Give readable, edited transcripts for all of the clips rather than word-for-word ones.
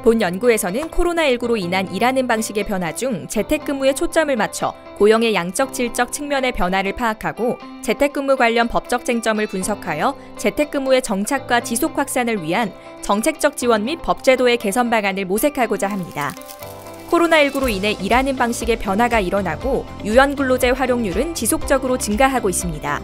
본 연구에서는 코로나19로 인한 일하는 방식의 변화 중 재택근무에 초점을 맞춰 고용의 양적, 질적 측면의 변화를 파악하고 재택근무 관련 법적 쟁점을 분석하여 재택근무의 정착과 지속 확산을 위한 정책적 지원 및 법제도의 개선 방안을 모색하고자 합니다. 코로나19로 인해 일하는 방식의 변화가 일어나고 유연근로제 활용률은 지속적으로 증가하고 있습니다.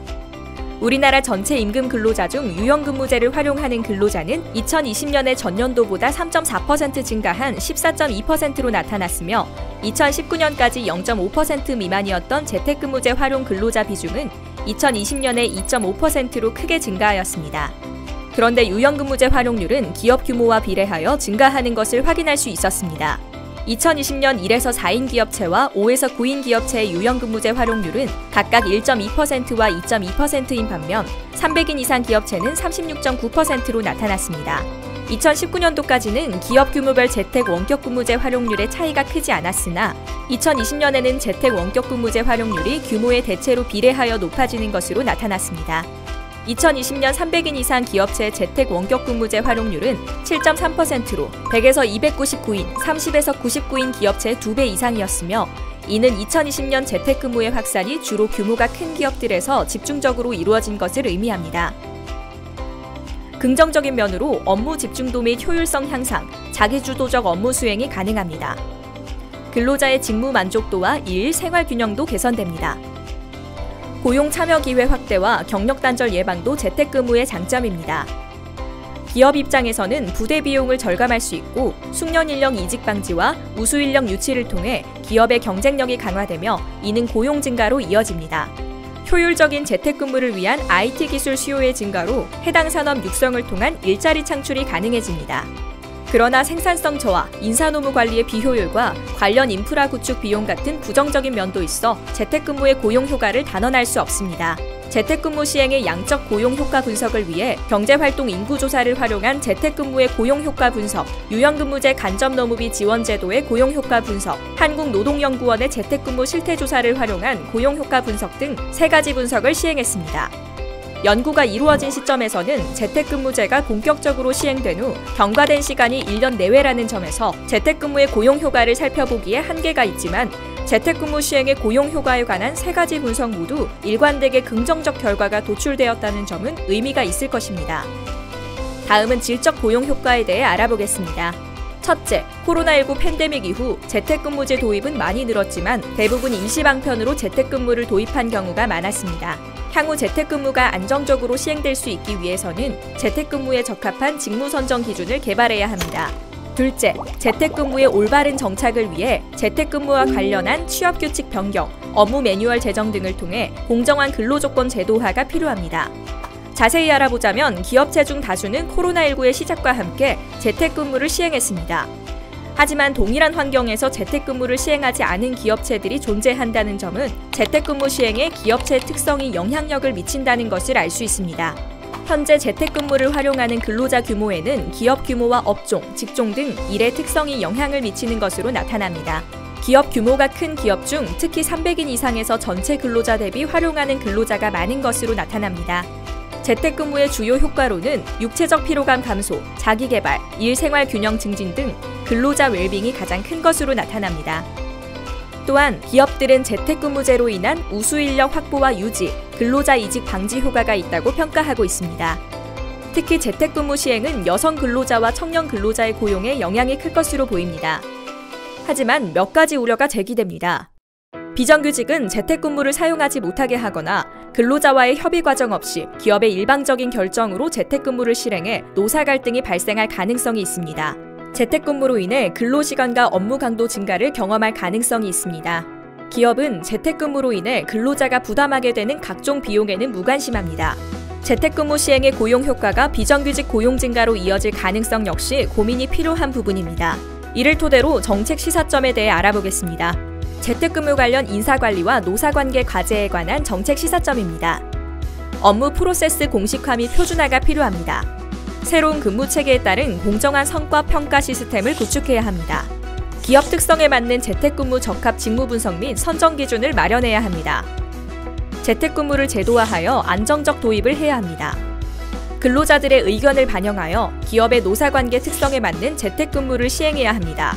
우리나라 전체 임금 근로자 중 유연근무제를 활용하는 근로자는 2020년의 전년도보다 3.4% 증가한 14.2%로 나타났으며 2019년까지 0.5% 미만이었던 재택근무제 활용 근로자 비중은 2020년에 2.5%로 크게 증가하였습니다. 그런데 유연근무제 활용률은 기업 규모와 비례하여 증가하는 것을 확인할 수 있었습니다. 2020년 1에서 4인 기업체와 5에서 9인 기업체의 유연근무제 활용률은 각각 1.2%와 2.2%인 반면 300인 이상 기업체는 36.9%로 나타났습니다. 2019년도까지는 기업 규모별 재택 원격근무제 활용률의 차이가 크지 않았으나 2020년에는 재택 원격근무제 활용률이 규모의 대체로 비례하여 높아지는 것으로 나타났습니다. 2020년 300인 이상 기업체의 재택 원격근무제 활용률은 7.3%로 100에서 299인, 30에서 99인 기업체의 2배 이상이었으며 이는 2020년 재택근무의 확산이 주로 규모가 큰 기업들에서 집중적으로 이루어진 것을 의미합니다. 긍정적인 면으로 업무 집중도 및 효율성 향상, 자기주도적 업무 수행이 가능합니다. 근로자의 직무 만족도와 일, 생활 균형도 개선됩니다. 고용 참여 기회 확대와 경력 단절 예방도 재택근무의 장점입니다. 기업 입장에서는 부대 비용을 절감할 수 있고 숙련 인력 이직 방지와 우수 인력 유치를 통해 기업의 경쟁력이 강화되며 이는 고용 증가로 이어집니다. 효율적인 재택근무를 위한 IT 기술 수요의 증가로 해당 산업 육성을 통한 일자리 창출이 가능해집니다. 그러나 생산성 저하, 인사노무 관리의 비효율과 관련 인프라 구축 비용 같은 부정적인 면도 있어 재택근무의 고용 효과를 단언할 수 없습니다. 재택근무 시행의 양적 고용 효과 분석을 위해 경제활동 인구조사를 활용한 재택근무의 고용 효과 분석, 유연근무제 간접노무비 지원제도의 고용 효과 분석, 한국노동연구원의 재택근무 실태조사를 활용한 고용 효과 분석 등 3가지 분석을 시행했습니다. 연구가 이루어진 시점에서는 재택근무제가 본격적으로 시행된 후 경과된 시간이 1년 내외라는 점에서 재택근무의 고용 효과를 살펴보기에 한계가 있지만 재택근무 시행의 고용 효과에 관한 3가지 분석 모두 일관되게 긍정적 결과가 도출되었다는 점은 의미가 있을 것입니다. 다음은 질적 고용 효과에 대해 알아보겠습니다. 첫째, 코로나19 팬데믹 이후 재택근무제 도입은 많이 늘었지만 대부분 임시방편으로 재택근무를 도입한 경우가 많았습니다. 향후 재택근무가 안정적으로 시행될 수 있기 위해서는 재택근무에 적합한 직무 선정 기준을 개발해야 합니다. 둘째, 재택근무의 올바른 정착을 위해 재택근무와 관련한 취업규칙 변경, 업무 매뉴얼 제정 등을 통해 공정한 근로조건 제도화가 필요합니다. 자세히 알아보자면 기업체 중 다수는 코로나19의 시작과 함께 재택근무를 시행했습니다. 하지만 동일한 환경에서 재택근무를 시행하지 않은 기업체들이 존재한다는 점은 재택근무 시행에 기업체의 특성이 영향력을 미친다는 것을 알 수 있습니다. 현재 재택근무를 활용하는 근로자 규모에는 기업 규모와 업종, 직종 등 일의 특성이 영향을 미치는 것으로 나타납니다. 기업 규모가 큰 기업 중 특히 300인 이상에서 전체 근로자 대비 활용하는 근로자가 많은 것으로 나타납니다. 재택근무의 주요 효과로는 육체적 피로감 감소, 자기개발, 일생활 균형 증진 등 근로자 웰빙이 가장 큰 것으로 나타납니다. 또한 기업들은 재택근무제로 인한 우수 인력 확보와 유지, 근로자 이직 방지 효과가 있다고 평가하고 있습니다. 특히 재택근무 시행은 여성 근로자와 청년 근로자의 고용에 영향이 클 것으로 보입니다. 하지만 몇 가지 우려가 제기됩니다. 비정규직은 재택근무를 사용하지 못하게 하거나 근로자와의 협의 과정 없이 기업의 일방적인 결정으로 재택근무를 실행해 노사 갈등이 발생할 가능성이 있습니다. 재택근무로 인해 근로시간과 업무 강도 증가를 경험할 가능성이 있습니다. 기업은 재택근무로 인해 근로자가 부담하게 되는 각종 비용에는 무관심합니다. 재택근무 시행의 고용 효과가 비정규직 고용 증가로 이어질 가능성 역시 고민이 필요한 부분입니다. 이를 토대로 정책 시사점에 대해 알아보겠습니다. 재택근무 관련 인사관리와 노사관계 과제에 관한 정책 시사점입니다. 업무 프로세스 공식화 및 표준화가 필요합니다. 새로운 근무 체계에 따른 공정한 성과 평가 시스템을 구축해야 합니다. 기업 특성에 맞는 재택근무 적합 직무 분석 및 선정 기준을 마련해야 합니다. 재택근무를 제도화하여 안정적 도입을 해야 합니다. 근로자들의 의견을 반영하여 기업의 노사관계 특성에 맞는 재택근무를 시행해야 합니다.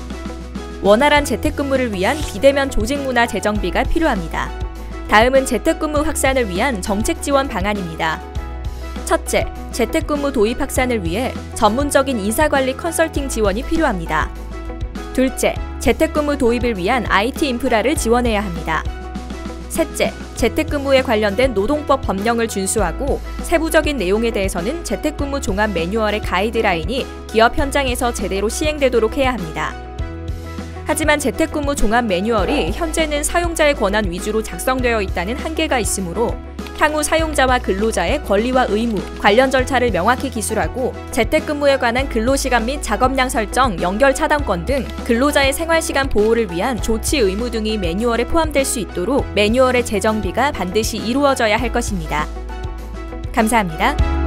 원활한 재택근무를 위한 비대면 조직문화 재정비가 필요합니다. 다음은 재택근무 확산을 위한 정책 지원 방안입니다. 첫째, 재택근무 도입 확산을 위해 전문적인 인사관리 컨설팅 지원이 필요합니다. 둘째, 재택근무 도입을 위한 IT 인프라를 지원해야 합니다. 셋째, 재택근무에 관련된 노동법 법령을 준수하고 세부적인 내용에 대해서는 재택근무 종합 매뉴얼의 가이드라인이 기업 현장에서 제대로 시행되도록 해야 합니다. 하지만 재택근무 종합 매뉴얼이 현재는 사용자의 권한 위주로 작성되어 있다는 한계가 있으므로 향후 사용자와 근로자의 권리와 의무, 관련 절차를 명확히 기술하고 재택근무에 관한 근로시간 및 작업량 설정, 연결 차단권 등 근로자의 생활시간 보호를 위한 조치 의무 등이 매뉴얼에 포함될 수 있도록 매뉴얼의 재정비가 반드시 이루어져야 할 것입니다. 감사합니다.